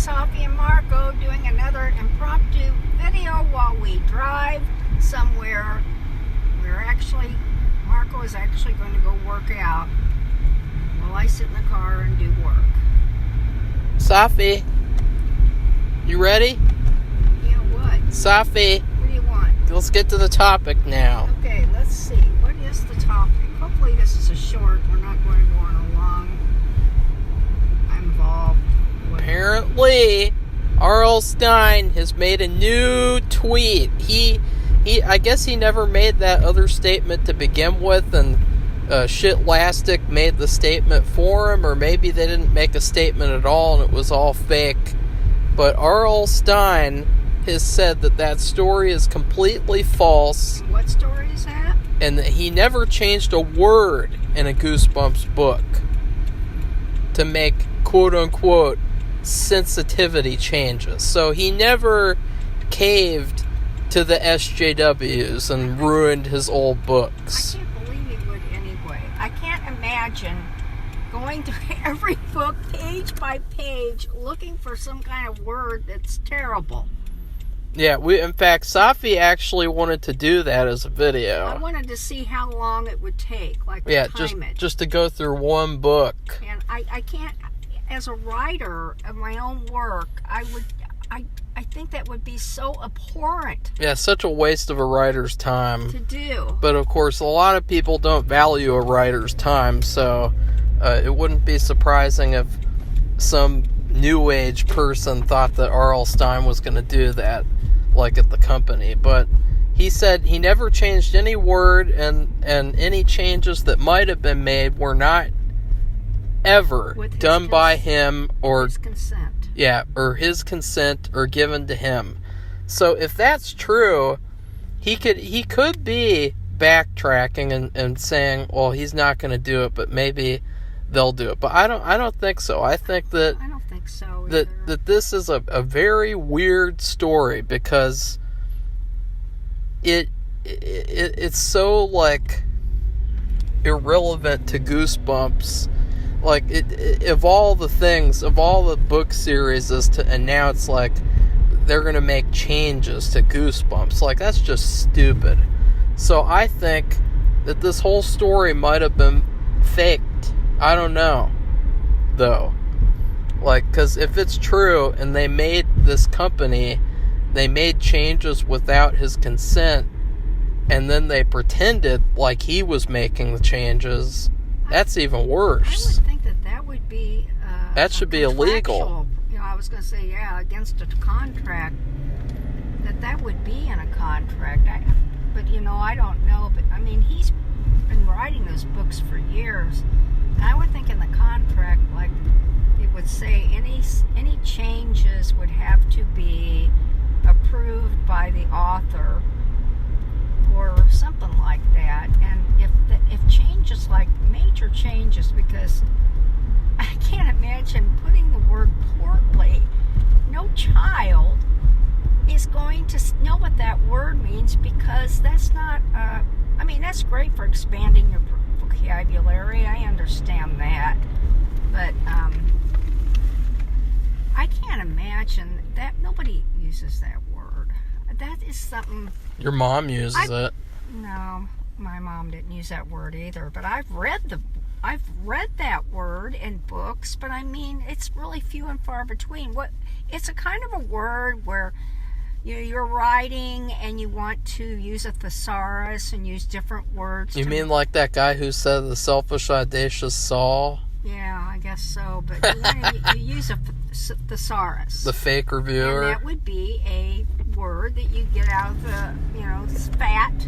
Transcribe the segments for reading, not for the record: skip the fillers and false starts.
Safi and Marco doing another impromptu video while we drive somewhere. Marco is actually going to go work out while I sit in the car and do work. Safi, you ready? Yeah, what? Safi, What do you want? let's get to the topic now. Okay, let's see. What is the topic? Hopefully this is a short. We're not going to go on a long. I'm involved. Apparently, RL Stine has made a new tweet. I guess he never made that other statement to begin with, and Scholastic made the statement for him, or maybe they didn't make a statement at all and it was all fake. But RL Stine has said that story is completely false. What story is that? And that he never changed a word in a Goosebumps book to make quote-unquote sensitivity changes. So he never caved to the SJWs and ruined his old books. I can't believe he would anyway. I can't imagine going through every book page by page looking for some kind of word that's terrible. Yeah, in fact, Safi actually wanted to do that as a video. I wanted to see how long it would take, just to go through one book. And I can't, as a writer of my own work, I think that would be so abhorrent. Yeah, such a waste of a writer's time to do. But of course, a lot of people don't value a writer's time, so it wouldn't be surprising if some new age person thought that RL Stine was going to do that, like at the company. But he said he never changed any word, and any changes that might have been made were not ever done by him or his consent. Yeah, or his consent or given to him. So if that's true, he could be backtracking and saying, well, he's not going to do it, but maybe they'll do it. But I don't think so. I think so either. that this is a very weird story, because it's so like irrelevant to Goosebumps. Like, of all the book series, and now it's like they're going to make changes to Goosebumps. Like, that's just stupid. So I think that this whole story might have been faked. I don't know, though. Like, because if it's true, and they made changes without his consent, and then they pretended like he was making the changes, that's even worse. I would think that would be... that should be illegal. I was going to say, against a contract. That would be in a contract. But, I don't know. But, I mean, he's been writing those books for years. And I would think in the contract, like, it would say any changes would have to be approved by the author or something like that. And if changes, like major changes, because I can't imagine putting the word portly. No child is going to know what that word means, because that's not, that's great for expanding your vocabulary. I understand that. But I can't imagine that. Nobody uses that word. That is something... Your mom uses it. No, my mom didn't use that word either. But I've read that word in books, but I mean, it's really few and far between. It's a kind of a word where you're writing and you want to use a thesaurus and use different words. You mean like that guy who said the selfish, audacious Saul? Yeah, I guess so. But you use a thesaurus. The fake reviewer. And that would be a word that you get out of the, fat.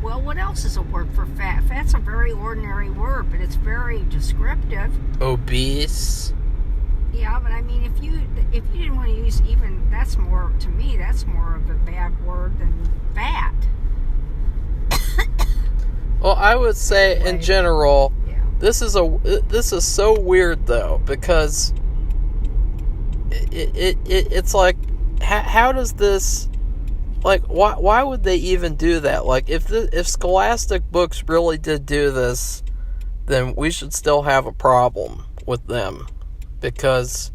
Well, what else is a word for fat? Fat's a very ordinary word, but it's very descriptive. Obese. Yeah, but I mean, if you didn't want to use even, that's more of a bad word than fat. Well, I would say in general, this is so weird though, because it's like, how does this, like, why would they even do that? Like, if Scholastic books really did do this, then we should still have a problem with them, because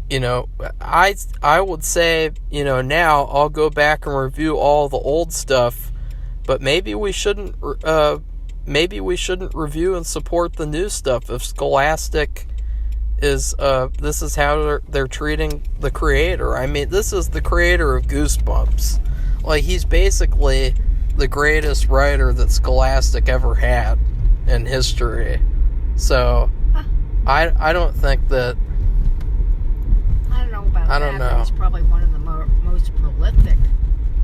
you know, I would say, you know, now I'll go back and review all the old stuff, but maybe we shouldn't review and support the new stuff if Scholastic is this is how they're treating the creator. I mean, this is the creator of Goosebumps. Like, he's basically the greatest writer that Scholastic ever had in history. So I don't think that. I don't know about that. I don't know. But he's probably one of the most prolific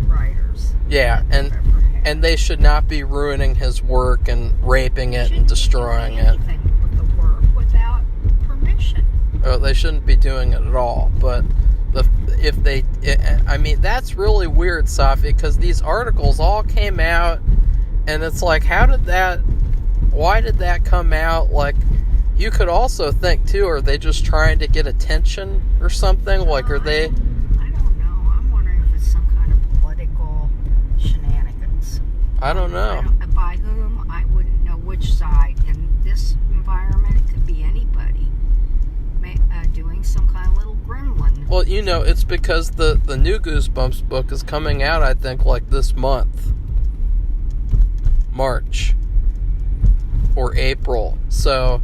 writers. Yeah, and they should not be ruining his work and raping it and destroying it. With the work without permission. They shouldn't be doing it at all. But I mean, that's really weird, Safi, because these articles all came out, and it's like, why did that come out? Like, you could also think, too, are they just trying to get attention or something? Like, are they... I don't know. I'm wondering if it's some kind of political shenanigans. I don't know. By whom, I wouldn't know which side. In this environment, it could be anybody doing some kind of little gremlin. Well, you know, it's because the new Goosebumps book is coming out, I think, like this month. March. Or April. So,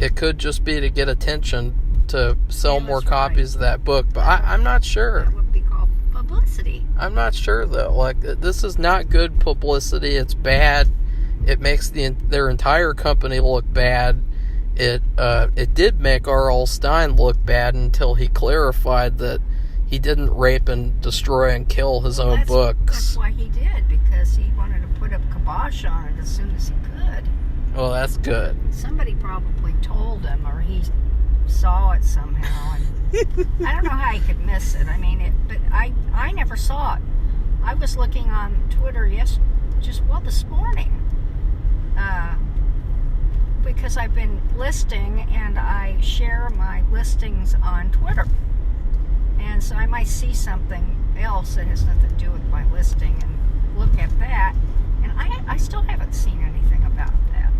it could just be to get attention to sell more copies of that book. But I'm not sure. That would be called publicity. I'm not sure, though. Like, this is not good publicity. It's bad. It makes their entire company look bad. It did make RL Stine look bad until he clarified that he didn't rape and destroy and kill his own books. That's why he did, because he wanted to put a kibosh on it as soon as he could. Well, that's good. Somebody probably told him, or he saw it somehow. And I don't know how he could miss it. I mean, but I never saw it. I was looking on Twitter this morning. Because I've been listing, and I share my listings on Twitter. And so I might see something else that has nothing to do with my listing and look at that. And I still haven't seen anything about that.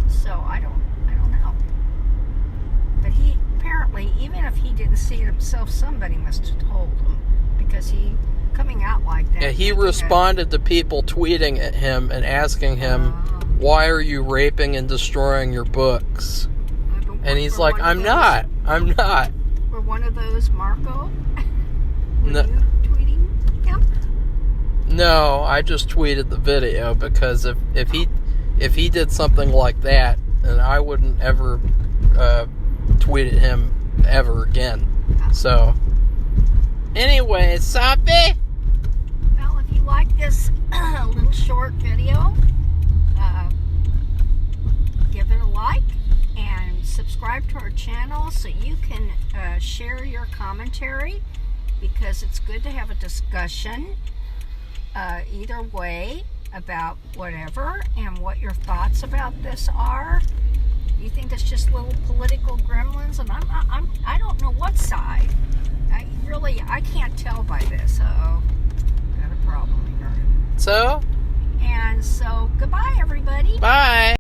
So I don't know. But he apparently, even if he didn't see it himself, somebody must have told him, because he coming out like that. Yeah, he responded to people tweeting at him and asking him, why are you raping and destroying your books? And he's like, I'm not. Were one of those Marco? No. You tweeting him? No, I just tweeted the video, because if he did something like that, then I wouldn't ever tweet at him ever again. So, anyway, Safi? Well, if you like this little short video, give it a like and subscribe to our channel so you can share your commentary, because it's good to have a discussion either way about whatever, and what your thoughts about this are. You think it's just little political gremlins, and I don't know what side. I can't tell by this. Uh-oh, got a problem here. So, goodbye, everybody. bye.